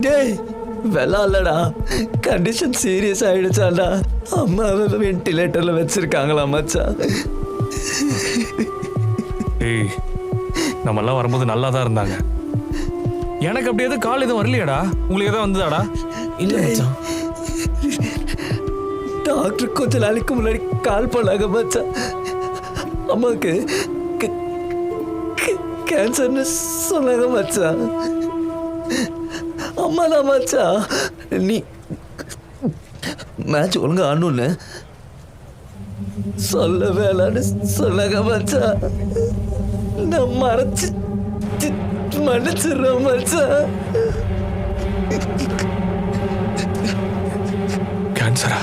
டேய் வெளாலடா, condition serious ஆயிடுச்சாடா. அம்மாவை வென்டிலேட்டர்ல வச்சிருக்காங்களா மச்சான். ஏய், நம்ம எல்லாம் வரும்போது நல்லா தான் இருந்தாங்க. எனக்கு அப்படி எதுவும் கால் எதுவும் வரலையாடா? உங்களுக்கு எதாவது வந்ததாடா? இல்ல மச்சான், டாக்டர் கொஞ்ச நாளைக்கு முன்னாடி கால் பண்ணாங்க மச்சான். அம்மாவுக்கு கேன்சர்னு சொன்னாங்க மச்சான். அம்மா தான் மச்சான், நீ மேட்ச் ஒழுங்கா ஆடணும்னு சொல்ல வேளான்னு சொன்னாங்க மச்சான். நான் மன்னிச்சிடுறேன் மச்சான். கேன்சரா?